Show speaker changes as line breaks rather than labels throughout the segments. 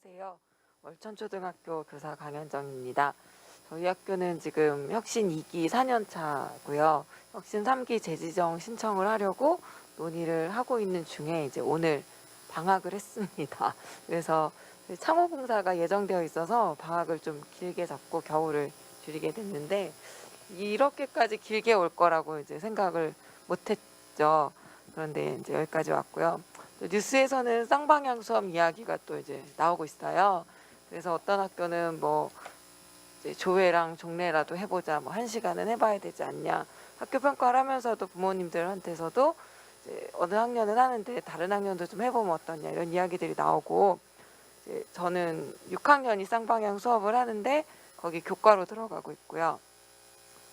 안녕하세요. 월천초등학교 교사 강현정입니다. 저희 학교는 지금 혁신 2기 4년 차고요. 혁신 3기 재지정 신청을 하려고 논의를 하고 있는 중에 이제 오늘 방학을 했습니다. 그래서 창호봉사가 예정되어 있어서 방학을 좀 길게 잡고 겨울을 줄이게 됐는데 이렇게까지 길게 올 거라고 이제 생각을 못했죠. 그런데 이제 여기까지 왔고요. 뉴스에서는 쌍방향 수업 이야기가 또 이제 나오고 있어요. 그래서 어떤 학교는 뭐 이제 조회랑 종례라도 해보자, 뭐 1시간은 해봐야 되지 않냐. 학교 평가를 하면서도 부모님들한테서도 이제 어느 학년은 하는데 다른 학년도 좀 해보면 어떠냐 이런 이야기들이 나오고, 이제 저는 6학년이 쌍방향 수업을 하는데 거기 교과로 들어가고 있고요.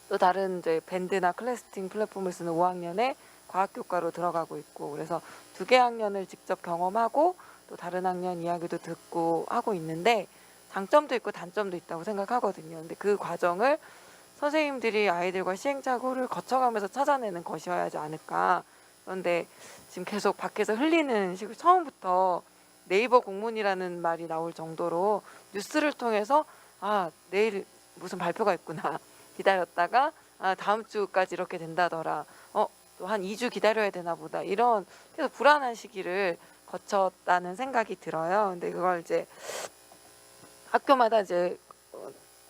또 다른 이제 밴드나 클래스팅 플랫폼을 쓰는 5학년에 과학교과로 들어가고 있고, 그래서 두 개 학년을 직접 경험하고 또 다른 학년 이야기도 듣고 하고 있는데 장점도 있고 단점도 있다고 생각하거든요. 근데 그 과정을 선생님들이 아이들과 시행착오를 거쳐가면서 찾아내는 것이어야 하지 않을까. 그런데 지금 계속 밖에서 흘리는 식으로 처음부터 네이버 공문이라는 말이 나올 정도로 뉴스를 통해서 내일 무슨 발표가 있구나 기다렸다가 다음 주까지 이렇게 된다더라. 또 한 2주 기다려야 되나 보다. 이런 계속 불안한 시기를 거쳤다는 생각이 들어요. 근데 그걸 이제 학교마다 이제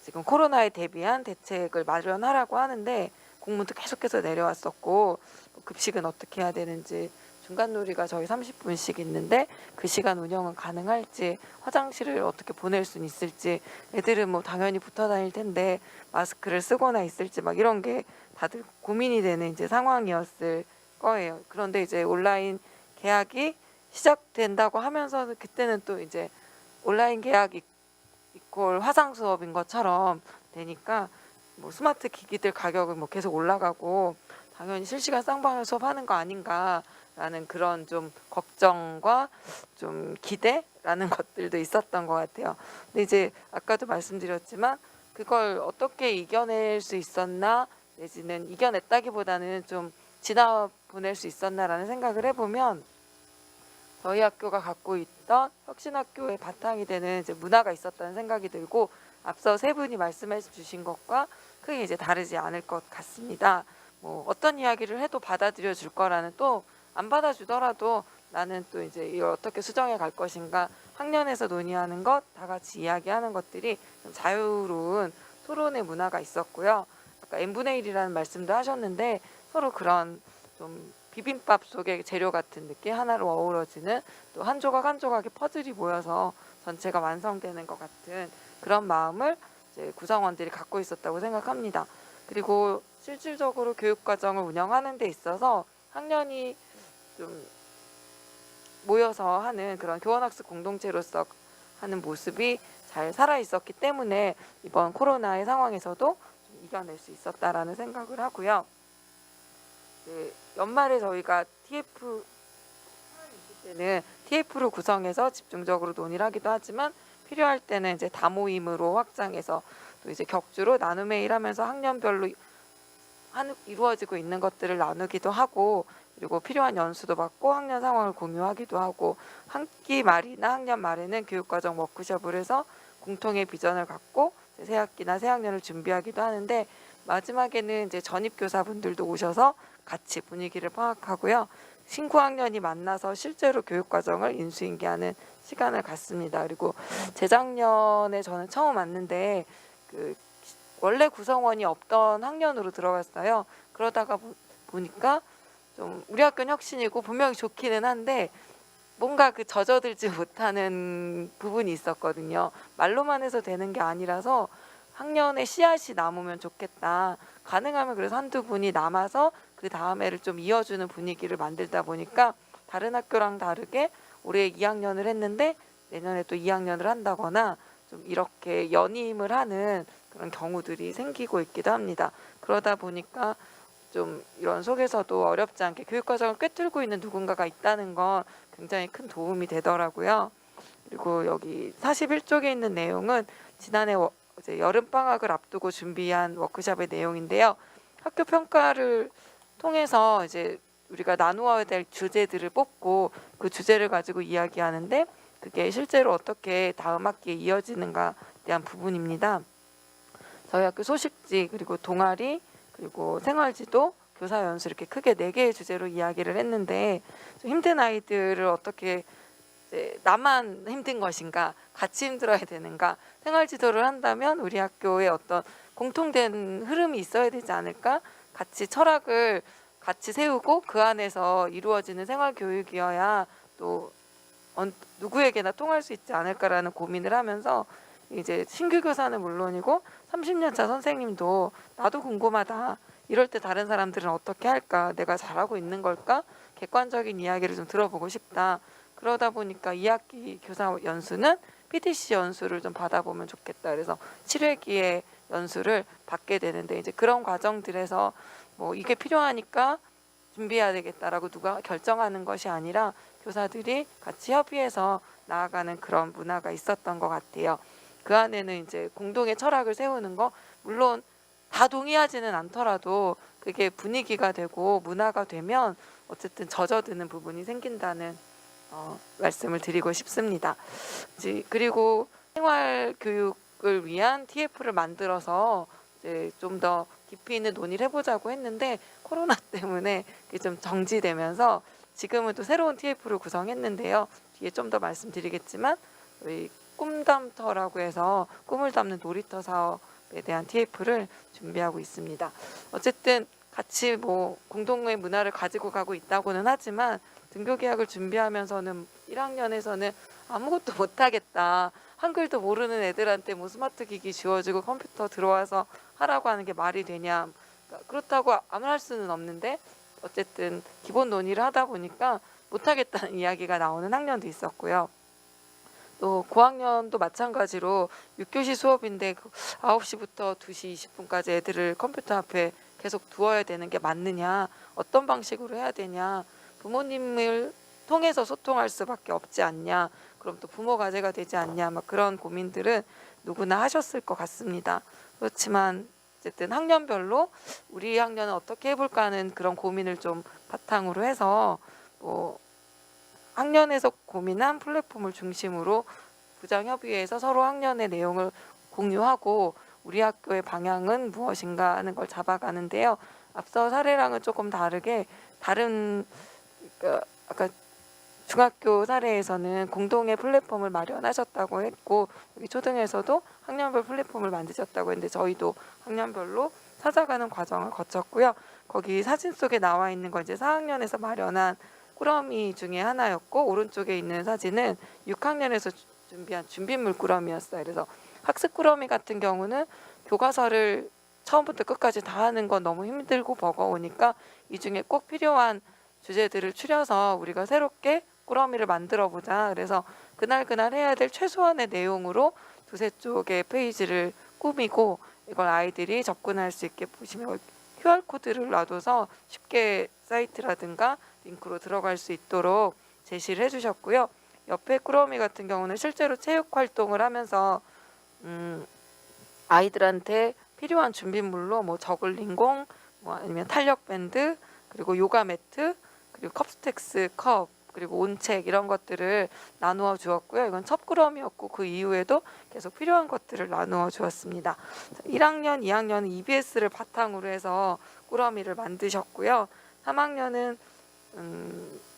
지금 코로나에 대비한 대책을 마련하라고 하는데 공문도 계속해서 내려왔었고, 급식은 어떻게 해야 되는지, 중간놀이가 저희 30분씩 있는데 그 시간 운영은 가능할지, 화장실을 어떻게 보낼 수 있을지, 애들은 뭐 당연히 붙어 다닐 텐데 마스크를 쓰거나 있을지 막 이런 게 다들 고민이 되는 이제 상황이었을 거예요. 그런데 이제 온라인 개학이 시작된다고 하면서 그때는 또 이제 온라인 개학 이퀄 화상 수업인 것처럼 되니까 뭐 스마트 기기들 가격은 뭐 계속 올라가고 당연히 실시간 쌍방향 수업하는 거 아닌가라는 그런 좀 걱정과 좀 기대라는 것들도 있었던 것 같아요. 근데 이제 아까도 말씀드렸지만 그걸 어떻게 이겨낼 수 있었나, 내지는 이겨냈다기보다는 좀 지나보낼 수 있었나라는 생각을 해보면, 저희 학교가 갖고 있던 혁신학교의 바탕이 되는 이제 문화가 있었다는 생각이 들고, 앞서 세 분이 말씀해 주신 것과 크게 이제 다르지 않을 것 같습니다. 뭐 어떤 이야기를 해도 받아들여 줄 거라는, 또 안 받아주더라도 나는 또 이제 이걸 어떻게 수정해 갈 것인가, 학년에서 논의하는 것, 다 같이 이야기하는 것들이 좀 자유로운 토론의 문화가 있었고요. 아까 n분의 1이라는 말씀도 하셨는데 서로 그런 좀 비빔밥 속의 재료 같은 느낌, 하나로 어우러지는, 또 한 조각 한 조각의 퍼즐이 모여서 전체가 완성되는 것 같은 그런 마음을 이제 구성원들이 갖고 있었다고 생각합니다. 그리고 실질적으로 교육과정을 운영하는 데 있어서 학년이 좀 모여서 하는 그런 교원학습 공동체로서 하는 모습이 잘 살아 있었기 때문에 이번 코로나의 상황에서도 좀 이겨낼 수 있었다라는 생각을 하고요. 연말에 저희가 TF 있을 때는 TF로 구성해서 집중적으로 논의를 하기도 하지만, 필요할 때는 이제 다모임으로 확장해서 또 이제 격주로 나눔회의를 하면서 학년별로 이루어지고 있는 것들을 나누기도 하고, 그리고 필요한 연수도 받고 학년 상황을 공유하기도 하고, 학기 말이나 학년 말에는 교육과정 워크숍을 해서 공통의 비전을 갖고 새 학기나 새 학년을 준비하기도 하는데, 마지막에는 이제 전입 교사분들도 오셔서 같이 분위기를 파악하고요. 신구 학년이 만나서 실제로 교육과정을 인수인계하는 시간을 갖습니다. 그리고 재작년에 저는 처음 왔는데 원래 구성원이 없던 학년으로 들어갔어요. 그러다가 보니까 좀 우리 학교는 혁신이고 분명히 좋기는 한데 뭔가 젖어들지 못하는 부분이 있었거든요. 말로만 해서 되는 게 아니라서 학년에 씨앗이 남으면 좋겠다. 가능하면 그래서 한두 분이 남아서 그 다음 해를 좀 이어주는 분위기를 만들다 보니까 다른 학교랑 다르게 올해 2학년을 했는데 내년에 또 2학년을 한다거나 좀 이렇게 연임을 하는 그런 경우들이 생기고 있기도 합니다. 그러다 보니까 좀 이런 속에서도 어렵지 않게 교육과정을 꿰뚫고 있는 누군가가 있다는 건 굉장히 큰 도움이 되더라고요. 그리고 여기 41쪽에 있는 내용은 지난해 이제 여름방학을 앞두고 준비한 워크숍의 내용인데요. 학교 평가를 통해서 이제 우리가 나누어야 될 주제들을 뽑고 그 주제를 가지고 이야기하는데, 그게 실제로 어떻게 다음 학기에 이어지는가에 대한 부분입니다. 저희 학교 소식지, 그리고 동아리, 그리고 생활지도, 교사 연수 이렇게 크게 4개의 주제로 이야기를 했는데, 좀 힘든 아이들을 어떻게 이제 나만 힘든 것인가, 같이 힘들어야 되는가, 생활지도를 한다면 우리 학교에 어떤 공통된 흐름이 있어야 되지 않을까, 같이 철학을 같이 세우고 그 안에서 이루어지는 생활교육이어야 또 누구에게나 통할 수 있지 않을까라는 고민을 하면서, 이제 신규 교사는 물론이고 30년 차 선생님도 나도 궁금하다, 이럴 때 다른 사람들은 어떻게 할까, 내가 잘하고 있는 걸까, 객관적인 이야기를 좀 들어보고 싶다. 그러다 보니까 2학기 교사 연수는 PTC 연수를 좀 받아보면 좋겠다. 그래서 7회기의 연수를 받게 되는데, 이제 그런 과정들에서 뭐 이게 필요하니까 준비해야 되겠다라고 누가 결정하는 것이 아니라 교사들이 같이 협의해서 나아가는 그런 문화가 있었던 것 같아요. 그 안에는 이제 공동의 철학을 세우는 거, 물론 다 동의하지는 않더라도 그게 분위기가 되고 문화가 되면 어쨌든 젖어드는 부분이 생긴다는 말씀을 드리고 싶습니다. 그리고 생활교육을 위한 TF를 만들어서 이제 좀 더 깊이 있는 논의를 해보자고 했는데, 코로나 때문에 그게 좀 정지되면서 지금은 또 새로운 TF를 구성했는데요. 뒤에 좀 더 말씀드리겠지만, 저희 꿈담터라고 해서 꿈을 담는 놀이터 사업에 대한 TF를 준비하고 있습니다. 어쨌든 같이 뭐 공동의 문화를 가지고 가고 있다고는 하지만, 등교 계약을 준비하면서는 1학년에서는 아무것도 못하겠다, 한글도 모르는 애들한테 뭐 스마트 기기 지워주고 컴퓨터 들어와서 하라고 하는 게 말이 되냐, 그렇다고 안 할 수는 없는데, 어쨌든 기본 논의를 하다 보니까 못하겠다는 이야기가 나오는 학년도 있었고요. 또 고학년도 마찬가지로 6교시 수업인데 9시부터 2시 20분까지 애들을 컴퓨터 앞에 계속 두어야 되는 게 맞느냐, 어떤 방식으로 해야 되냐, 부모님을 통해서 소통할 수밖에 없지 않냐, 그럼 또 부모 과제가 되지 않냐, 막 그런 고민들은 누구나 하셨을 것 같습니다. 그렇지만 어쨌든 학년별로 우리 학년은 어떻게 해볼까 하는 그런 고민을 좀 바탕으로 해서 뭐 학년에서 고민한 플랫폼을 중심으로 부장협의회에서 서로 학년의 내용을 공유하고 우리 학교의 방향은 무엇인가 하는 걸 잡아가는데요. 앞서 사례랑은 조금 다르게, 아까 중학교 사례에서는 공동의 플랫폼을 마련하셨다고 했고, 여기 초등에서도 학년별 플랫폼을 만드셨다고 했는데, 저희도 학년별로 찾아가는 과정을 거쳤고요. 거기 사진 속에 나와 있는 건 이제 4학년에서 마련한 꾸러미 중에 하나였고, 오른쪽에 있는 사진은 6학년에서 준비한 준비물 꾸러미였어요. 그래서 학습 꾸러미 같은 경우는 교과서를 처음부터 끝까지 다 하는 건 너무 힘들고 버거우니까 이 중에 꼭 필요한 주제들을 추려서 우리가 새롭게 꾸러미를 만들어 보자. 그래서 그날 해야 될 최소한의 내용으로 2-3쪽의 페이지를 꾸미고, 이걸 아이들이 접근할 수 있게, 보시면 QR코드를 놔둬서 쉽게 사이트라든가 링크로 들어갈 수 있도록 제시를 해주셨고요. 옆에 꾸러미 같은 경우는 실제로 체육 활동을 하면서 아이들한테 필요한 준비물로 뭐 저글링공, 뭐 아니면 탄력 밴드, 그리고 요가 매트, 그리고 컵스텍스 컵, 그리고 온책, 이런 것들을 나누어 주었고요. 이건 첫 꾸러미였고 그 이후에도 계속 필요한 것들을 나누어 주었습니다. 1학년, 2학년은 EBS를 바탕으로 해서 꾸러미를 만드셨고요. 3학년은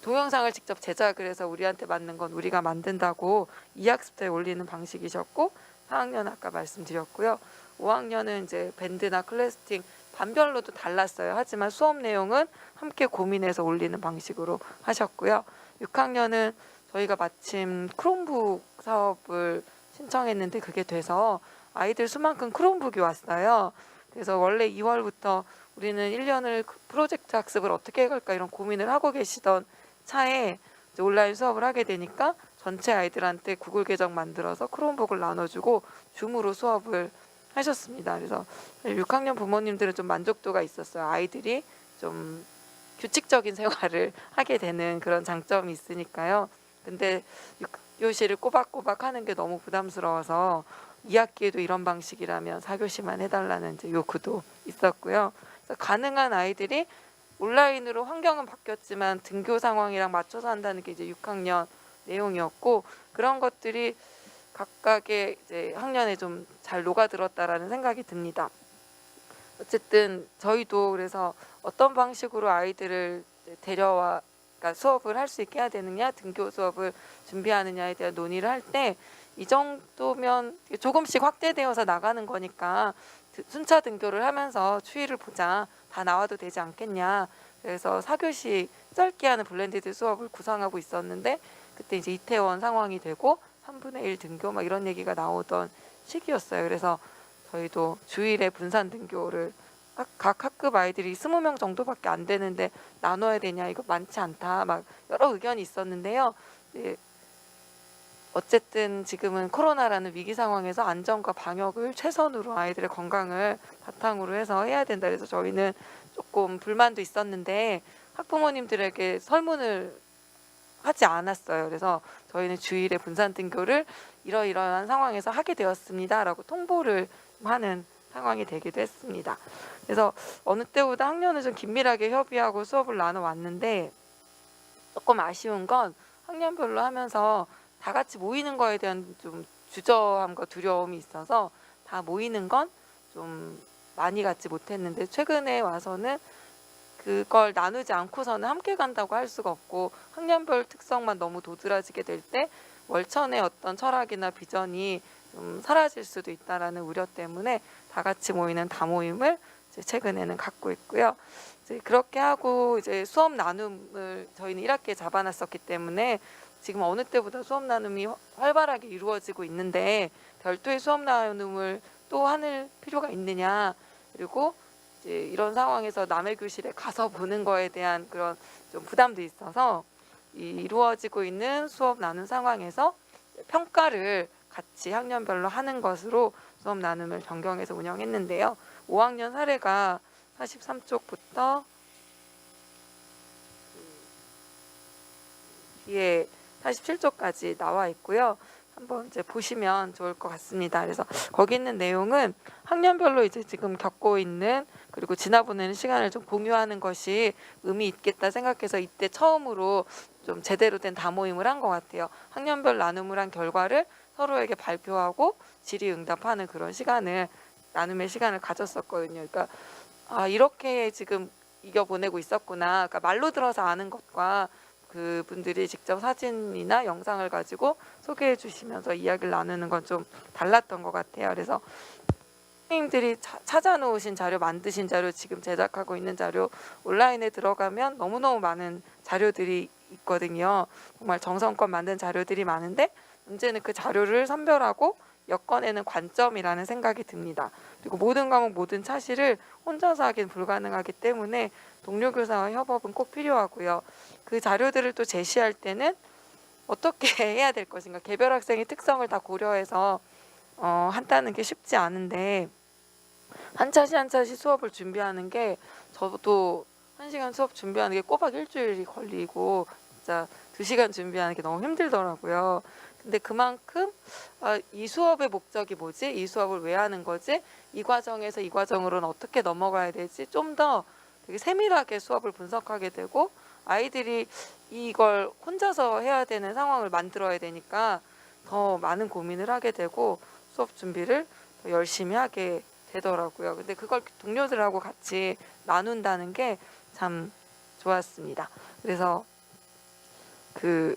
동영상을 직접 제작을 해서 우리한테 맞는 건 우리가 만든다고 2학습터에 올리는 방식이셨고, 4학년 아까 말씀드렸고요. 5학년은 이제 밴드나 클래스팅 반별로도 달랐어요. 하지만 수업 내용은 함께 고민해서 올리는 방식으로 하셨고요. 6학년은 저희가 마침 크롬북 사업을 신청했는데 그게 돼서 아이들 수만큼 크롬북이 왔어요. 그래서 원래 2월부터 우리는 1년을 프로젝트 학습을 어떻게 해갈까 이런 고민을 하고 계시던 차에 이제 온라인 수업을 하게 되니까 전체 아이들한테 구글 계정 만들어서 크롬북을 나눠주고 줌으로 수업을 하셨습니다. 그래서 6학년 부모님들은 좀 만족도가 있었어요. 아이들이 좀 규칙적인 생활을 하게 되는 그런 장점이 있으니까요. 근데 6교시를 꼬박꼬박 하는 게 너무 부담스러워서 2학기에도 이런 방식이라면 4교시만 해달라는 이제 요구도 있었고요. 그래서 가능한 아이들이 온라인으로 환경은 바뀌었지만 등교 상황이랑 맞춰서 한다는 게 이제 6학년 내용이었고, 그런 것들이 각각의 이제 학년에 좀 잘 녹아들었다라는 생각이 듭니다. 어쨌든 저희도 그래서 어떤 방식으로 아이들을 데려와, 그러니까 수업을 할 수 있게 해야 되느냐, 등교 수업을 준비하느냐에 대한 논의를 할 때 이 정도면 조금씩 확대되어서 나가는 거니까 순차 등교를 하면서 추이를 보자, 다 나와도 되지 않겠냐. 그래서 4교시 짧게 하는 블렌디드 수업을 구상하고 있었는데, 그때 이제 이태원 상황이 되고 3분의 1 등교 막 이런 얘기가 나오던 시기였어요. 그래서 저희도 주일에 분산 등교를, 각 학급 아이들이 20명 정도밖에 안 되는데 나눠야 되냐, 이거 많지 않다, 막 여러 의견이 있었는데요. 네, 어쨌든 지금은 코로나라는 위기 상황에서 안전과 방역을 최선으로 아이들의 건강을 바탕으로 해서 해야 된다. 그래서 저희는 조금 불만도 있었는데 학부모님들에게 설문을 하지 않았어요. 그래서 저희는 주일에 분산 등교를 이러이러한 상황에서 하게 되었습니다라고 통보를 하는 상황이 되기도 했습니다. 그래서 어느 때보다 학년을 좀 긴밀하게 협의하고 수업을 나눠왔는데, 조금 아쉬운 건 학년별로 하면서 다 같이 모이는 거에 대한 좀 주저함과 두려움이 있어서 다 모이는 건 좀 많이 갖지 못했는데, 최근에 와서는 그걸 나누지 않고서는 함께 간다고 할 수가 없고, 학년별 특성만 너무 도드라지게 될 때 월천의 어떤 철학이나 비전이 좀 사라질 수도 있다라는 우려 때문에 다 같이 모이는 다모임을 이제 최근에는 갖고 있고요. 이제 그렇게 하고 이제 수업 나눔을 저희는 1학기에 잡아놨었기 때문에 지금 어느 때보다 수업 나눔이 활발하게 이루어지고 있는데, 별도의 수업 나눔을 또 하는 필요가 있느냐, 그리고 이제 이런 상황에서 남의 교실에 가서 보는 거에 대한 그런 좀 부담도 있어서 이루어지고 있는 수업 나눔 상황에서 평가를 같이 학년별로 하는 것으로 수업 나눔을 변경해서 운영했는데요. 5학년 사례가 43쪽부터 뒤에 47쪽까지 나와 있고요. 한번 이제 보시면 좋을 것 같습니다. 그래서 거기 있는 내용은 학년별로 이제 지금 겪고 있는, 그리고 지나보내는 시간을 좀 공유하는 것이 의미 있겠다 생각해서 이때 처음으로 좀 제대로 된 다모임을 한 것 같아요. 학년별 나눔을 한 결과를 서로에게 발표하고 질의응답하는 그런 시간을, 나눔의 시간을 가졌었거든요. 그러니까 이렇게 지금 이겨보내고 있었구나. 그러니까 말로 들어서 아는 것과 그분들이 직접 사진이나 영상을 가지고 소개해 주시면서 이야기를 나누는 건 좀 달랐던 것 같아요. 그래서 선생님들이 찾아놓으신 자료, 만드신 자료, 지금 제작하고 있는 자료, 온라인에 들어가면 너무너무 많은 자료들이 있거든요. 정말 정성껏 만든 자료들이 많은데, 문제는 그 자료를 선별하고 엮어내는 관점이라는 생각이 듭니다. 그리고 모든 과목 모든 차시를 혼자서 하기는 불가능하기 때문에 동료 교사와 협업은 꼭 필요하고요. 그 자료들을 또 제시할 때는 어떻게 해야 될 것인가, 개별 학생의 특성을 다 고려해서 한다는 게 쉽지 않은데, 한 차시 한 차시 수업을 준비하는 게, 저도 1시간 수업 준비하는 게 꼬박 일주일이 걸리고 진짜 2시간 준비하는 게 너무 힘들더라고요. 근데 그만큼 이 수업의 목적이 뭐지? 이 수업을 왜 하는 거지? 이 과정에서 이 과정으로는 어떻게 넘어가야 되지? 좀 더 되게 세밀하게 수업을 분석하게 되고, 아이들이 이걸 혼자서 해야 되는 상황을 만들어야 되니까 더 많은 고민을 하게 되고 수업 준비를 더 열심히 하게 되더라고요. 근데 그걸 동료들하고 같이 나눈다는 게 참 좋았습니다. 그래서 그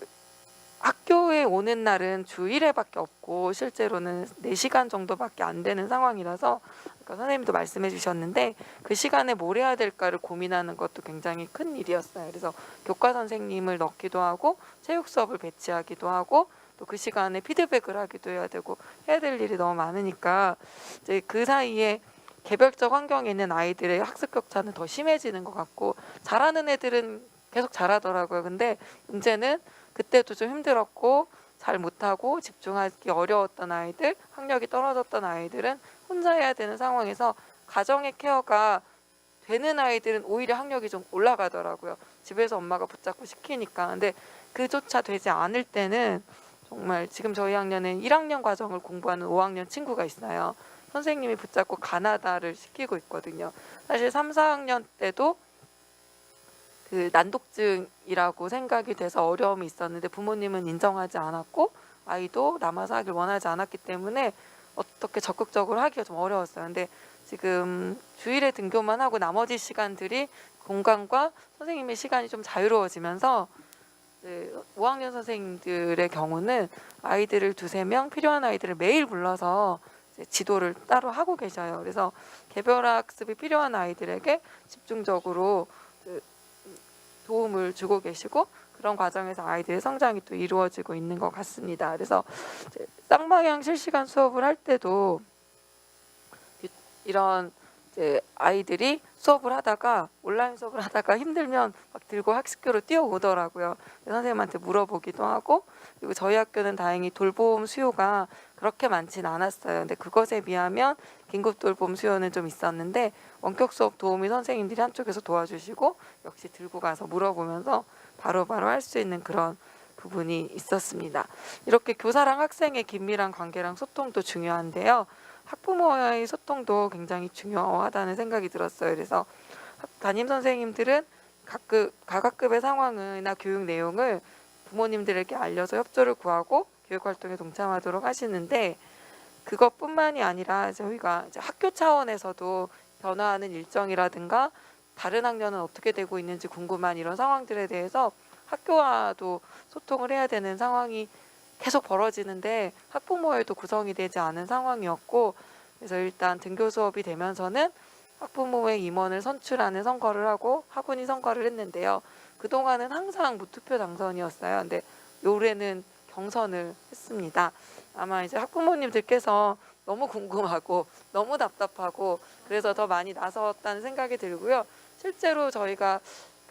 학교에 오는 날은 주 1회밖에 없고 실제로는 4시간 정도밖에 안 되는 상황이라서, 그러니까 선생님도 말씀해 주셨는데 그 시간에 뭘 해야 될까를 고민하는 것도 굉장히 큰 일이었어요. 그래서 교과 선생님을 넣기도 하고 체육 수업을 배치하기도 하고 또 그 시간에 피드백을 하기도 해야 되고 해야 될 일이 너무 많으니까, 이제 그 사이에 개별적 환경에 있는 아이들의 학습 격차는 더 심해지는 것 같고, 잘하는 애들은 계속 잘하더라고요. 근데 문제는 그때도 좀 힘들었고 잘 못하고 집중하기 어려웠던 아이들, 학력이 떨어졌던 아이들은 혼자 해야 되는 상황에서 가정의 케어가 되는 아이들은 오히려 학력이 좀 올라가더라고요. 집에서 엄마가 붙잡고 시키니까. 근데 그조차 되지 않을 때는 정말, 지금 저희 학년은 1학년 과정을 공부하는 5학년 친구가 있어요. 선생님이 붙잡고 가나다를 시키고 있거든요. 사실 3, 4학년 때도 그 난독증이라고 생각이 돼서 어려움이 있었는데 부모님은 인정하지 않았고 아이도 남아서 하길 원하지 않았기 때문에 어떻게 적극적으로 하기가 좀 어려웠어요. 근데 지금 주일에 등교만 하고 나머지 시간들이 공간과 선생님의 시간이 좀 자유로워지면서 5학년 선생님들의 경우는 아이들을 두세 명 필요한 아이들을 매일 불러서 지도를 따로 하고 계셔요. 그래서 개별학습이 필요한 아이들에게 집중적으로 도움을 주고 계시고 그런 과정에서 아이들의 성장이 또 이루어지고 있는 것 같습니다. 그래서 쌍방향 실시간 수업을 할 때도 이런 아이들이 수업을 하다가 온라인 수업을 하다가 힘들면 막 들고 학습교로 뛰어오더라고요. 선생님한테 물어보기도 하고 그리고 저희 학교는 다행히 돌봄 수요가 그렇게 많진 않았어요. 근데 그것에 비하면 긴급 돌봄 수요는 좀 있었는데 원격 수업 도우미 선생님들이 한쪽에서 도와주시고 역시 들고 가서 물어보면서 바로바로 할 수 있는 그런 부분이 있었습니다. 이렇게 교사랑 학생의 긴밀한 관계랑 소통도 중요한데요. 학부모와의 소통도 굉장히 중요하다는 생각이 들었어요. 그래서 담임 선생님들은 각 학급의 상황이나 교육 내용을 부모님들에게 알려서 협조를 구하고 교육활동에 동참하도록 하시는데 그것뿐만이 아니라 저희가 이제 학교 차원에서도 변화하는 일정이라든가 다른 학년은 어떻게 되고 있는지 궁금한 이런 상황들에 대해서 학교와도 소통을 해야 되는 상황이 계속 벌어지는데 학부모에도 구성이 되지 않은 상황이었고 그래서 일단 등교 수업이 되면서는 학부모의 임원을 선출하는 선거를 하고 학원이 선거를 했는데요. 그동안은 항상 무투표 당선이었어요. 근데 올해는 경선을 했습니다. 아마 이제 학부모님들께서 너무 궁금하고 너무 답답하고 그래서 더 많이 나섰다는 생각이 들고요. 실제로 저희가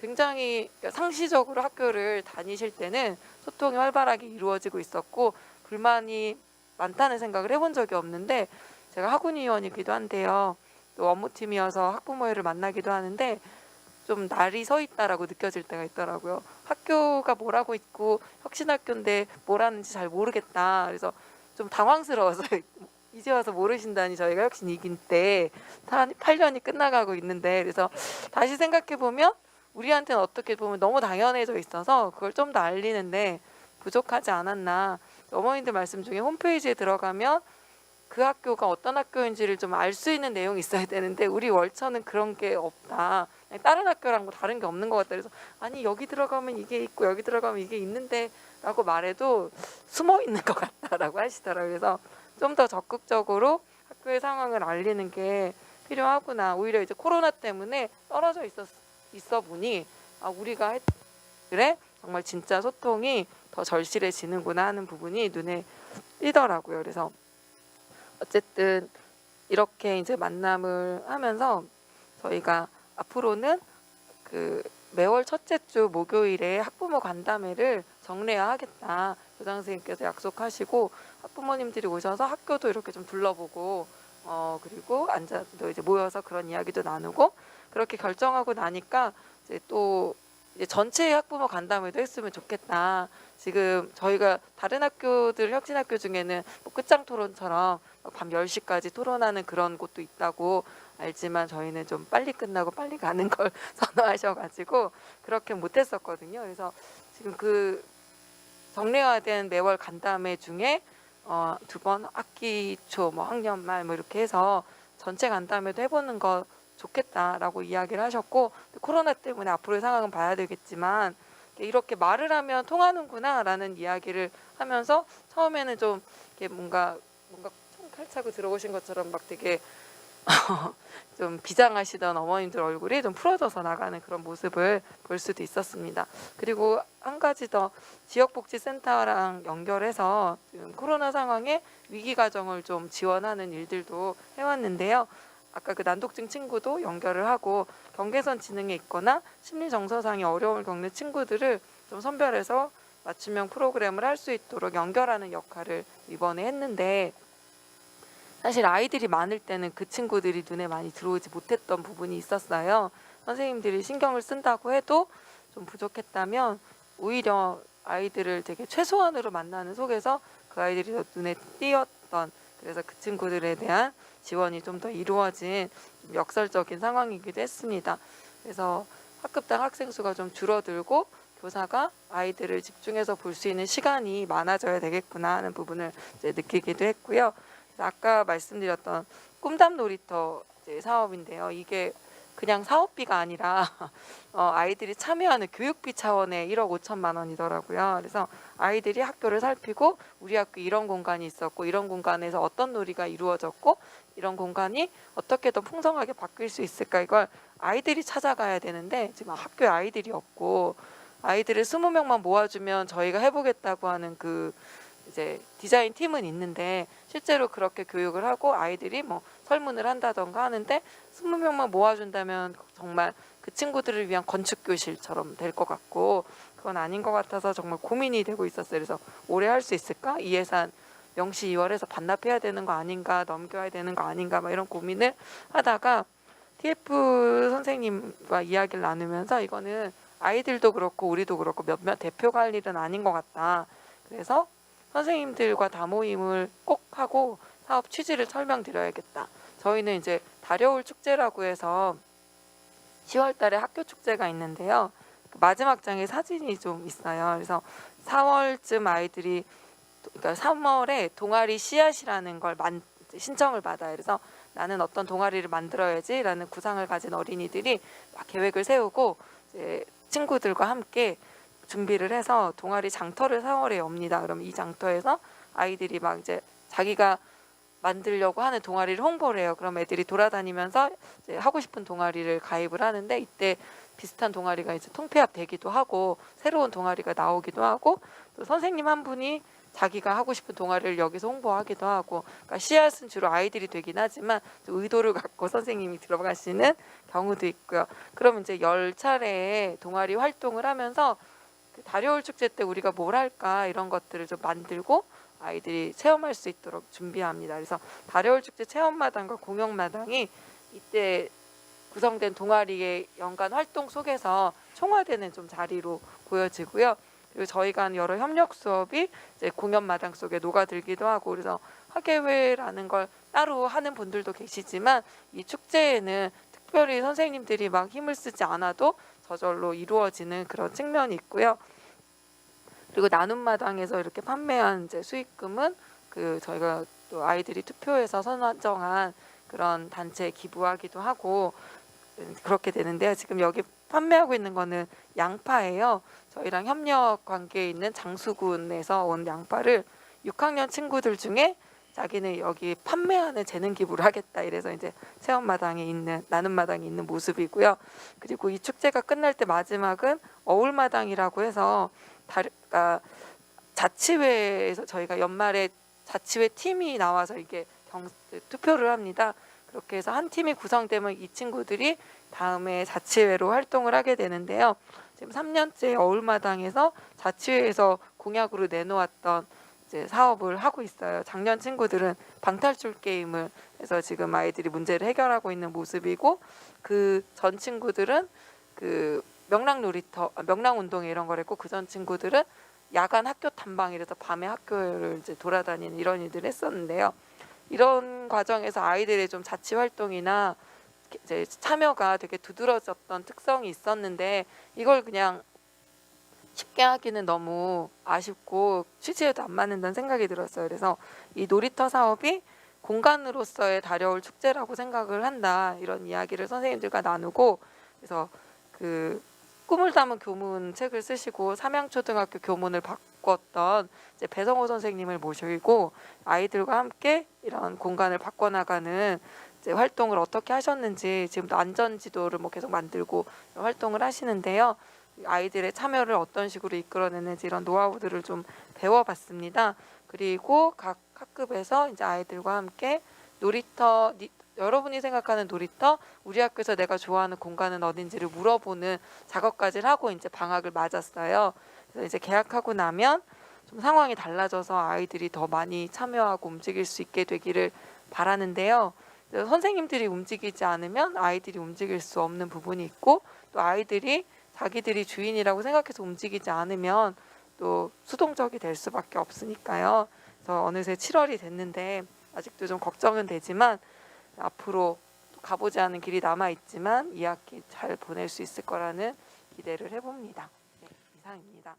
굉장히 상시적으로 학교를 다니실 때는 소통이 활발하게 이루어지고 있었고 불만이 많다는 생각을 해본 적이 없는데 제가 학원위원이기도 한데요. 또 업무팀이어서 학부모회를 만나기도 하는데 좀 날이 서 있다라고 느껴질 때가 있더라고요. 학교가 뭐라고 있고 혁신학교인데 뭘 하는지 잘 모르겠다. 그래서 좀 당황스러워서 이제 와서 모르신다니 저희가 혁신 2기 때 8년이 끝나가고 있는데 그래서 다시 생각해보면 우리한테는 어떻게 보면 너무 당연해져 있어서 그걸 좀 더 알리는데 부족하지 않았나. 어머님들 말씀 중에 홈페이지에 들어가면 그 학교가 어떤 학교인지를 좀 알 수 있는 내용이 있어야 되는데 우리 월천은 그런 게 없다. 다른 학교랑 뭐 다른 게 없는 것 같다. 그래서 아니 여기 들어가면 이게 있고 여기 들어가면 이게 있는데 라고 말해도 숨어 있는 것 같다라고 하시더라고요. 그래서 좀 더 적극적으로 학교의 상황을 알리는 게 필요하구나. 오히려 이제 코로나 때문에 떨어져 있어 보니 우리가 그래 정말 진짜 소통이 더 절실해지는구나 하는 부분이 눈에 띄더라고요. 그래서 어쨌든 이렇게 이제 만남을 하면서 저희가 앞으로는 그 매월 첫째 주 목요일에 학부모 간담회를 정례화하겠다. 교장 선생님께서 약속하시고 학부모님들이 오셔서 학교도 이렇게 좀 둘러보고 그리고 앉아서 이제 모여서 그런 이야기도 나누고 그렇게 결정하고 나니까 이제 또 이제 전체 학부모 간담회도 했으면 좋겠다. 지금 저희가 다른 학교들 혁신학교 중에는 뭐 끝장 토론처럼 밤 10시까지 토론하는 그런 곳도 있다고 알지만 저희는 좀 빨리 끝나고 빨리 가는 걸 선호하셔가지고 그렇게 못했었거든요. 그래서 지금 그 정례화된 매월 간담회 중에 2번 학기 초 뭐 학년 말 뭐 이렇게 해서 전체 간담회도 해보는 거 좋겠다라고 이야기를 하셨고 코로나 때문에 앞으로의 상황은 봐야 되겠지만 이렇게 말을 하면 통하는구나라는 이야기를 하면서 처음에는 좀 이렇게 뭔가 칼 차고 들어오신 것처럼 막 되게 좀 비장하시던 어머님들 얼굴이 좀 풀어져서 나가는 그런 모습을 볼 수도 있었습니다. 그리고 한 가지 더 지역복지센터랑 연결해서 지금 코로나 상황에 위기 가정을 좀 지원하는 일들도 해왔는데요. 아까 그 난독증 친구도 연결을 하고 경계선 지능에 있거나 심리 정서상의 어려움을 겪는 친구들을 좀 선별해서 맞춤형 프로그램을 할 수 있도록 연결하는 역할을 이번에 했는데 사실 아이들이 많을 때는 그 친구들이 눈에 많이 들어오지 못했던 부분이 있었어요. 선생님들이 신경을 쓴다고 해도 좀 부족했다면 오히려 아이들을 되게 최소한으로 만나는 속에서 그 아이들이 더 눈에 띄었던 그래서 그 친구들에 대한 지원이 좀 더 이루어진 좀 역설적인 상황이기도 했습니다. 그래서 학급당 학생 수가 좀 줄어들고 교사가 아이들을 집중해서 볼 수 있는 시간이 많아져야 되겠구나 하는 부분을 이제 느끼기도 했고요. 아까 말씀드렸던 꿈담 놀이터 이제 사업인데요. 이게 그냥 사업비가 아니라 아이들이 참여하는 교육비 차원의 1억 5천만 원이더라고요. 그래서 아이들이 학교를 살피고 우리 학교 이런 공간이 있었고 이런 공간에서 어떤 놀이가 이루어졌고 이런 공간이 어떻게 더 풍성하게 바뀔 수 있을까 이걸 아이들이 찾아가야 되는데 지금 학교에 아이들이 없고 아이들을 20명만 모아주면 저희가 해보겠다고 하는 그 이제 디자인 팀은 있는데 실제로 그렇게 교육을 하고 아이들이 뭐 설문을 한다던가 하는데 20명만 모아준다면 정말 그 친구들을 위한 건축교실처럼 될 것 같고 그건 아닌 것 같아서 정말 고민이 되고 있었어요. 그래서 올해 할 수 있을까? 이 예산 명시 2월에서 반납해야 되는 거 아닌가? 넘겨야 되는 거 아닌가? 막 이런 고민을 하다가 TF 선생님과 이야기를 나누면서 이거는 아이들도 그렇고 우리도 그렇고 몇몇 대표가 할 일은 아닌 것 같다. 그래서 선생님들과 다모임을 꼭 하고 사업 취지를 설명드려야겠다. 저희는 이제 달여울 축제라고 해서 10월 달에 학교 축제가 있는데요. 마지막 장에 사진이 좀 있어요. 그래서 4월쯤 아이들이 그러니까 3월에 동아리 씨앗이라는 걸 신청을 받아요. 그래서 나는 어떤 동아리를 만들어야지라는 구상을 가진 어린이들이 막 계획을 세우고 이제 친구들과 함께 준비를 해서 동아리 장터를 4월에 엽니다. 그럼 이 장터에서 아이들이 막 이제 자기가 만들려고 하는 동아리를 홍보를 해요. 그럼 애들이 돌아다니면서 이제 하고 싶은 동아리를 가입을 하는데 이때 비슷한 동아리가 이제 통폐합 되기도 하고 새로운 동아리가 나오기도 하고 또 선생님 한 분이 자기가 하고 싶은 동아리를 여기서 홍보하기도 하고 그러니까 씨앗은 주로 아이들이 되긴 하지만 의도를 갖고 선생님이 들어가시는 경우도 있고요. 그럼 이제 10차례의 동아리 활동을 하면서 그 달여울 축제 때 우리가 뭘 할까 이런 것들을 좀 만들고 아이들이 체험할 수 있도록 준비합니다. 그래서 달여울 축제 체험마당과 공연마당이 이때 구성된 동아리의 연간 활동 속에서 총화되는 좀 자리로 보여지고요. 그리고 저희가 한 여러 협력 수업이 이제 공연마당 속에 녹아들기도 하고 그래서 학예회라는 걸 따로 하는 분들도 계시지만 이 축제에는 특별히 선생님들이 막 힘을 쓰지 않아도 저절로 이루어지는 그런 측면이 있고요. 그리고 나눔마당에서 이렇게 판매한 이제 수익금은 그 저희가 또 아이들이 투표해서 선정한 그런 단체에 기부하기도 하고 그렇게 되는데요. 지금 여기 판매하고 있는 거는 양파예요. 저희랑 협력 관계에 있는 장수군에서 온 양파를 6학년 친구들 중에 자기는 여기 판매하는 재능 기부를 하겠다 이래서 이제 체험마당에 있는 나눔마당에 있는 모습이고요. 그리고 이 축제가 끝날 때 마지막은 어울마당이라고 해서 그러니까 자치회에서 저희가 연말에 자치회 팀이 나와서 이게 투표를 합니다. 그렇게 해서 한 팀이 구성되면 이 친구들이 다음에 자치회로 활동을 하게 되는데요. 지금 3년째 어울마당에서 자치회에서 공약으로 내놓았던 이제 사업을 하고 있어요. 작년 친구들은 방탈출 게임을 해서 지금 아이들이 문제를 해결하고 있는 모습이고 그 전 친구들은 그 명랑놀이터, 명랑운동회 이런 걸 했고 그 전 친구들은 야간 학교 탐방이라서 밤에 학교를 이제 돌아다니는 이런 일들을 했었는데요. 이런 과정에서 아이들의 좀 자치 활동이나 이제 참여가 되게 두드러졌던 특성이 있었는데 이걸 그냥 쉽게 하기는 너무 아쉽고 취지에도 안 맞는다는 생각이 들었어요. 그래서 이 놀이터 사업이 공간으로서의 달여울 축제라고 생각을 한다 이런 이야기를 선생님들과 나누고 그래서 그 꿈을 담은 교문 책을 쓰시고 삼양초등학교 교문을 바꿨던 이제 배성호 선생님을 모시고 아이들과 함께 이런 공간을 바꿔나가는 이제 활동을 어떻게 하셨는지 지금도 안전지도를 뭐 계속 만들고 활동을 하시는데요. 아이들의 참여를 어떤 식으로 이끌어내는지 이런 노하우들을 좀 배워봤습니다. 그리고 각 학급에서 이제 아이들과 함께 놀이터 여러분이 생각하는 놀이터 우리 학교에서 내가 좋아하는 공간은 어딘지를 물어보는 작업까지를 하고 이제 방학을 맞았어요. 그래서 이제 개학하고 나면 좀 상황이 달라져서 아이들이 더 많이 참여하고 움직일 수 있게 되기를 바라는데요. 선생님들이 움직이지 않으면 아이들이 움직일 수 없는 부분이 있고 또 아이들이 자기들이 주인이라고 생각해서 움직이지 않으면 또 수동적이 될 수밖에 없으니까요. 그래서 어느새 7월이 됐는데 아직도 좀 걱정은 되지만 앞으로 가보지 않은 길이 남아있지만 2학기 잘 보낼 수 있을 거라는 기대를 해봅니다. 네, 이상입니다.